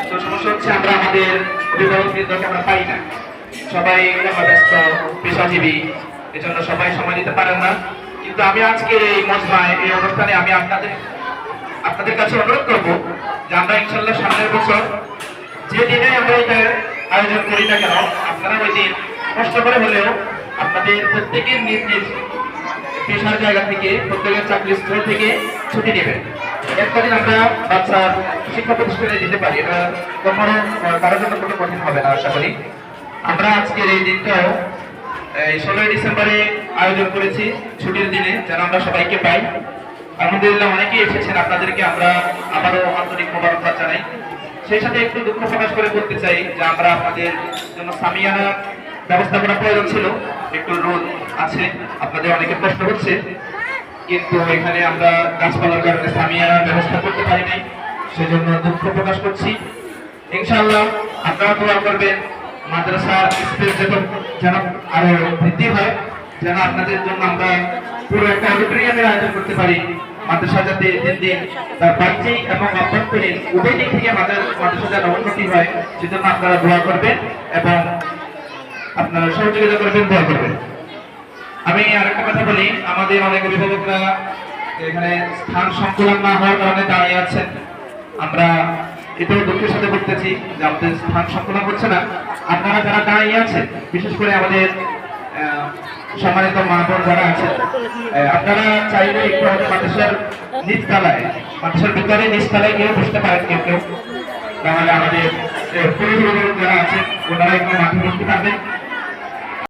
তো সমস্যা হচ্ছে আমরা আমাদের অভিভাবকবৃন্দকে আমরা পাই না, সবাই ব্যস্ত পেশাজীবী, এজন্য সবাই সময় দিতে পারেন না। কিন্তু আমি আজকে এই মজমায় এই অনুষ্ঠানে আমি আপনাদের কাছে অনুরোধ করব যে আমরা ইনশাল্লাহ সামনের বছর যে দিনে আমরা এটা আয়োজন করি না কেন, আপনারা ওই দিন কষ্ট করে হলেও আপনাদের প্রত্যেকের নিজ নিজ পেশার জায়গা থেকে, প্রত্যেকের চাকরিস্থল থেকে ছুটি নেবেন। একটা দিন আমরা বাচ্চার শিক্ষা প্রতিষ্ঠানে দিতে পারি, এটা কখনো কারোর জন্য কোনো কঠিন হবে না আশা করি। আমরা আজকের এই দিনটাও 16 ডিসেম্বরে আয়োজন করেছি ছুটির দিনে, যেন আমরা সবাইকে পাই। আলহামদুলিল্লাহ অনেকেই এসেছেন, আপনাদেরকে আমরা আবারও আন্তরিক মোবারকবাদ জানাই। সেই সাথে একটু দুঃখ প্রকাশ করে বলতে চাই যে আমরা আপনাদের জন্য সামিয়ানা ব্যবস্থা করা প্রয়োজন ছিল, একটু রোদ আছে, আপনাদের অনেকের কষ্ট হচ্ছে, কিন্তু এখানে আমরা গাছপালার কারণে সামিয়ানার ব্যবস্থা করতে পারিনি, সেজন্য দুঃখ প্রকাশ করছি। ইনশাআল্লাহ আপনারা দোয়া করবেন মাদ্রাসার স্পেস যেন আরো বৃদ্ধি হয়, যেন আপনাদের জন্য আমরা পুরো একটা অডিটোরিয়ামের আয়োজন করতে পারি। মাদ্রাসা যাতে দিন দিন তার বাহ্যিক এবং অভ্যন্তরীণ উভয় দিক থেকে মাদ্রাসা যেন উন্নতি হয়, সেজন্য আপনারা দোয়া করবেন এবং আপনারা সহযোগিতা করবেন, দোয়া করবেন। আমি আরেকটা কথা বলি, আমাদের অনেক অভিভাবকরা এখানে স্থান সংকুলন না হওয়ার কারণে দাঁড়িয়ে আছেন। আমরা এটাও দুঃখের সাথে বলতেছি যে আমাদের স্থান সংকুলন হচ্ছে না। আপনারা যারা দাঁড়িয়ে আছেন, বিশেষ করে আমাদের সম্মানিত মা বোন যারা আছেন, আপনারা চাইলে একটু আমাদের মাদ্রাসার নিচতলায়, মাদ্রাসার ভিতরে নিচতলায় গিয়ে বসতে পারেন কেউ কেউ, তাহলে আমাদের পুরুষ যারা আছেন ওনারা একটু মাঠে বসতে পারবেন।